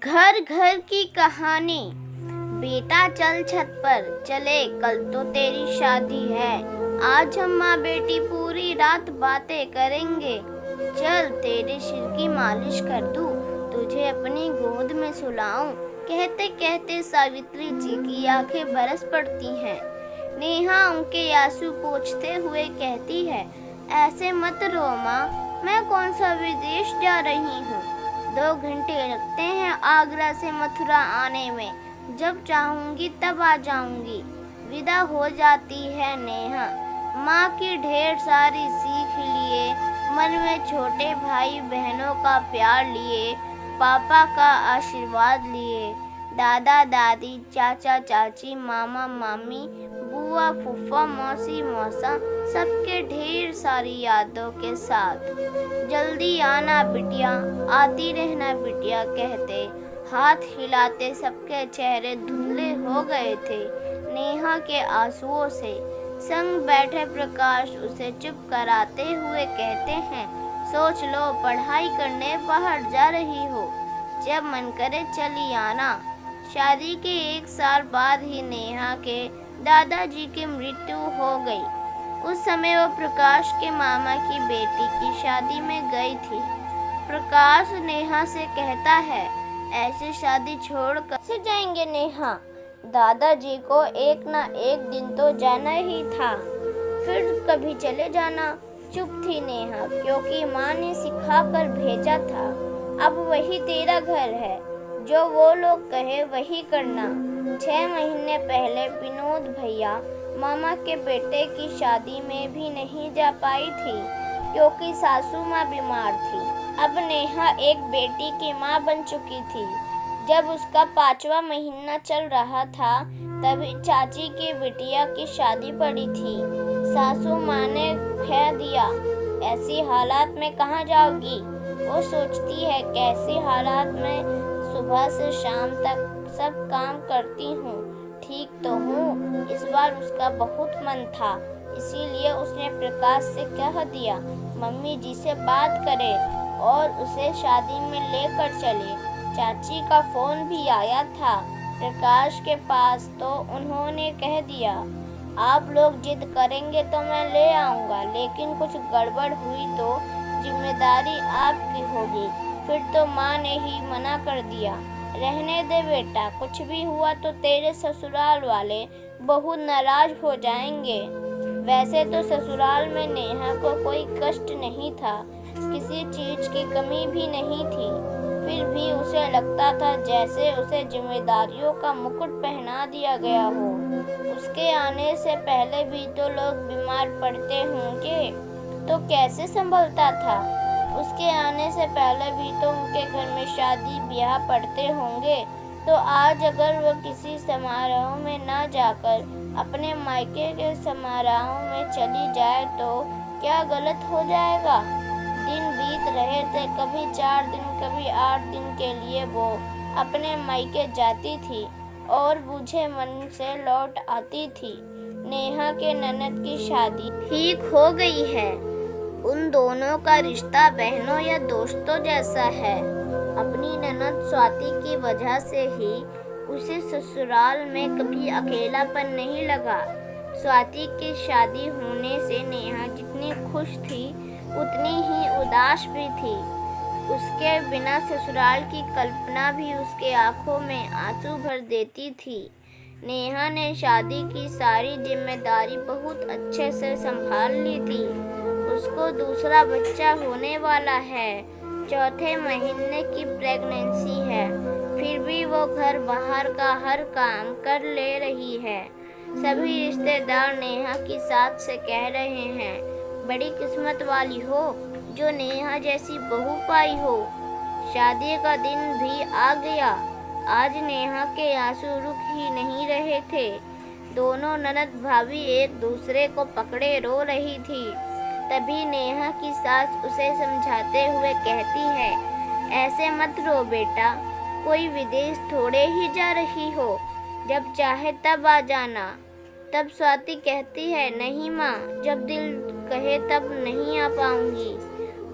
घर घर की कहानी। बेटा चल छत पर, चले कल तो तेरी शादी है। आज हम माँ बेटी पूरी रात बातें करेंगे। चल तेरे सिर की मालिश कर दूं, तुझे अपनी गोद में सुलाऊं। कहते कहते सावित्री जी की आंखें बरस पड़ती हैं। नेहा उनके आंसू पोंछते हुए कहती है, ऐसे मत रो माँ, मैं कौन सा विदेश जा रही हूँ। 2 घंटे लगते हैं आगरा से मथुरा आने में। जब चाहूंगी तब आ जाऊंगी। विदा हो जाती है नेहा, माँ की ढेर सारी सीख लिए, मन में छोटे भाई बहनों का प्यार लिए, पापा का आशीर्वाद लिए, दादा दादी चाचा चाची मामा मामी बुआ फूफा मौसी मौसा सबके ढेर सारी यादों के साथ। जल्दी आना बिटिया, आती रहना बिटिया कहते हाथ हिलाते सबके चेहरे धुंधले हो गए थे नेहा के आंसुओं से। संग बैठे प्रकाश उसे चुप कराते हुए कहते हैं, सोच लो पढ़ाई करने बाहर जा रही हो, जब मन करे चली आना। शादी के 1 साल बाद ही नेहा के दादाजी की मृत्यु हो गई। उस समय वो प्रकाश के मामा की बेटी की शादी में गई थी। प्रकाश नेहा से कहता है, ऐसी शादी छोड़ कैसे जाएंगे नेहा, दादाजी को एक ना एक दिन तो जाना ही था, फिर कभी चले जाना। चुप थी नेहा, क्योंकि माँ ने सिखा कर भेजा था, अब वही तेरा घर है, जो वो लोग कहे वही करना। 6 महीने पहले विनोद भैया मामा के बेटे की शादी में भी नहीं जा पाई थी, क्योंकि सासू माँ बीमार थी। अब नेहा एक बेटी की माँ बन चुकी थी। जब उसका 5वां महीना चल रहा था, तभी चाची की बिटिया की शादी पड़ी थी। सासू माँ ने कह दिया, ऐसी हालात में कहाँ जाओगी। वो सोचती है, कैसी हालात में सुबह से शाम तक सब काम करती हूँ, ठीक तो हूँ। इस बार उसका बहुत मन था, इसीलिए उसने प्रकाश से कह दिया, मम्मी जी से बात करे और उसे शादी में लेकर चले। चाची का फोन भी आया था प्रकाश के पास, तो उन्होंने कह दिया, आप लोग जिद करेंगे तो मैं ले आऊँगा, लेकिन कुछ गड़बड़ हुई तो जिम्मेदारी आपकी होगी। फिर तो माँ ने ही मना कर दिया, रहने दे बेटा, कुछ भी हुआ तो तेरे ससुराल वाले बहुत नाराज हो जाएंगे। वैसे तो ससुराल में नेहा को कोई कष्ट नहीं था, किसी चीज की कमी भी नहीं थी, फिर भी उसे लगता था जैसे उसे जिम्मेदारियों का मुकुट पहना दिया गया हो। उसके आने से पहले भी तो लोग बीमार पड़ते होंगे, तो कैसे संभलता था। उसके आने से पहले भी तो उनके घर में शादी ब्याह पड़ते होंगे, तो आज अगर वो किसी समारोह में ना जाकर अपने मायके के समारोह में चली जाए तो क्या गलत हो जाएगा। दिन बीत रहे थे, कभी 4 दिन कभी 8 दिन के लिए वो अपने मायके जाती थी और बुझे मन से लौट आती थी। नेहा के ननद की शादी ठीक हो गई है। उन दोनों का रिश्ता बहनों या दोस्तों जैसा है। अपनी ननद स्वाति की वजह से ही उसे ससुराल में कभी अकेलापन नहीं लगा। स्वाति की शादी होने से नेहा जितनी खुश थी उतनी ही उदास भी थी। उसके बिना ससुराल की कल्पना भी उसके आंखों में आंसू भर देती थी। नेहा ने शादी की सारी जिम्मेदारी बहुत अच्छे से संभाल ली थी। उसको दूसरा बच्चा होने वाला है, 4थे महीने की प्रेगनेंसी है, फिर भी वो घर बाहर का हर काम कर ले रही है। सभी रिश्तेदार नेहा की सास से कह रहे हैं, बड़ी किस्मत वाली हो जो नेहा जैसी बहू पाई हो। शादी का दिन भी आ गया। आज नेहा के आंसू रुक ही नहीं रहे थे। दोनों ननद भाभी एक दूसरे को पकड़े रो रही थी। तभी नेहा की सास उसे समझाते हुए कहती है, ऐसे मत रो बेटा, कोई विदेश थोड़े ही जा रही हो, जब चाहे तब आ जाना। तब स्वाति कहती है, नहीं माँ, जब दिल कहे तब नहीं आ पाऊंगी।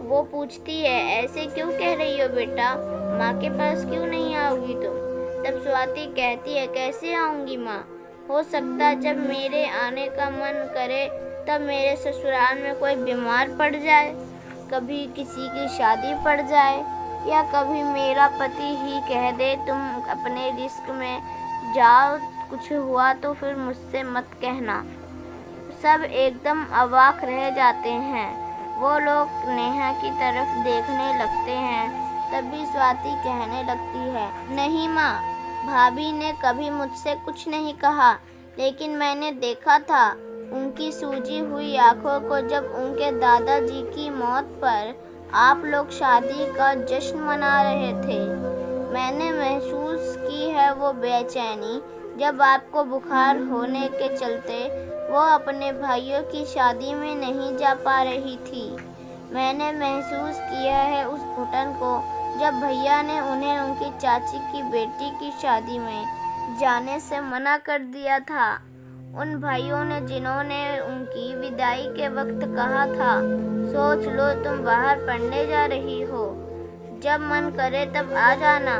वो पूछती है, ऐसे क्यों कह रही हो बेटा, माँ के पास क्यों नहीं आओगी तुम? तब स्वाति कहती है, कैसे आऊँगी माँ? हो सकता है जब मेरे आने का मन करे तब मेरे ससुराल में कोई बीमार पड़ जाए, कभी किसी की शादी पड़ जाए, या कभी मेरा पति ही कह दे तुम अपने रिस्क में जाओ, कुछ हुआ तो फिर मुझसे मत कहना। सब एकदम अवाक रह जाते हैं। वो लोग नेहा की तरफ देखने लगते हैं। तभी स्वाति कहने लगती है, नहीं माँ, भाभी ने कभी मुझसे कुछ नहीं कहा, लेकिन मैंने देखा था उनकी सूजी हुई आंखों को जब उनके दादाजी की मौत पर आप लोग शादी का जश्न मना रहे थे। मैंने महसूस की है वो बेचैनी जब आपको बुखार होने के चलते वो अपने भाइयों की शादी में नहीं जा पा रही थी। मैंने महसूस किया है उस घुटन को जब भैया ने उन्हें उनकी चाची की बेटी की शादी में जाने से मना कर दिया था। उन भाइयों ने जिन्होंने उनकी विदाई के वक्त कहा था, सोच लो तुम बाहर पढ़ने जा रही हो, जब मन करे तब आ जाना।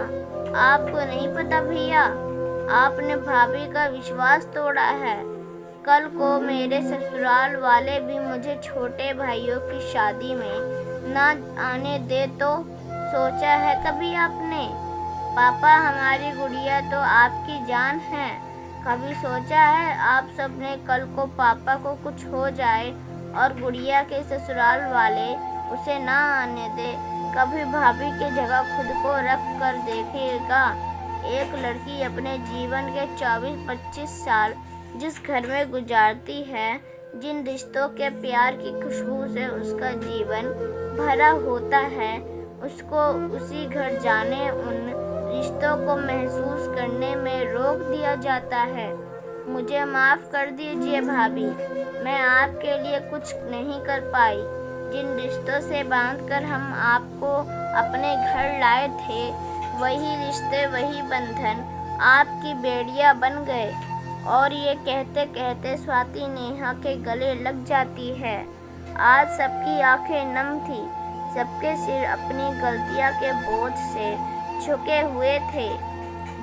आपको नहीं पता भैया, आपने भाभी का विश्वास तोड़ा है। कल को मेरे ससुराल वाले भी मुझे छोटे भाइयों की शादी में ना आने दे तो सोचा है कभी आपने? पापा, हमारी गुड़िया तो आपकी जान है। कभी सोचा है आप सब ने कल को पापा को कुछ हो जाए और गुड़िया के ससुराल वाले उसे ना आने दे? कभी भाभी की जगह खुद को रख कर देखिएगा। एक लड़की अपने जीवन के 24-25 साल जिस घर में गुजारती है, जिन रिश्तों के प्यार की खुशबू से उसका जीवन भरा होता है, उसको उसी घर जाने, उन रिश्तों को महसूस करने में रोक दिया जाता है। मुझे माफ़ कर दीजिए भाभी, मैं आपके लिए कुछ नहीं कर पाई। जिन रिश्तों से बांधकर हम आपको अपने घर लाए थे, वही रिश्ते, वही बंधन आपकी बेड़ियां बन गए। और ये कहते कहते स्वाति नेहा के गले लग जाती है। आज सबकी आंखें नम थी, सबके सिर अपनी गलतियां के बोझ से झुके हुए थे।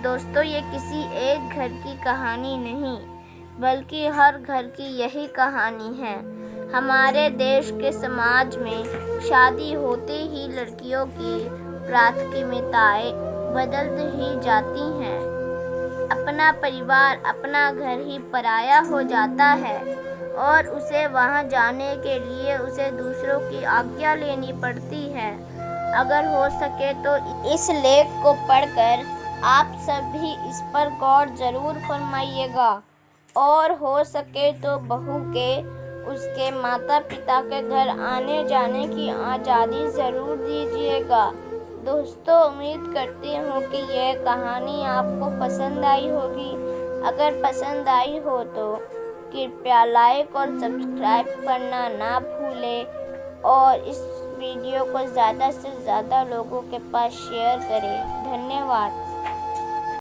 दोस्तों, ये किसी एक घर की कहानी नहीं, बल्कि हर घर की यही कहानी है। हमारे देश के समाज में शादी होते ही लड़कियों की प्राथमिकताएं बदल ही जाती हैं। अपना परिवार, अपना घर ही पराया हो जाता है और उसे वहां जाने के लिए उसे दूसरों की आज्ञा लेनी पड़ती है। अगर हो सके तो इस लेख को पढ़कर आप सभी इस पर गौर जरूर फरमाइएगा, और हो सके तो बहू के उसके माता पिता के घर आने जाने की आज़ादी ज़रूर दीजिएगा। दोस्तों, उम्मीद करती हूँ कि यह कहानी आपको पसंद आई होगी। अगर पसंद आई हो तो कृपया लाइक और सब्सक्राइब करना ना भूलें, और इस वीडियो को ज़्यादा से ज़्यादा लोगों के पास शेयर करें। धन्यवाद।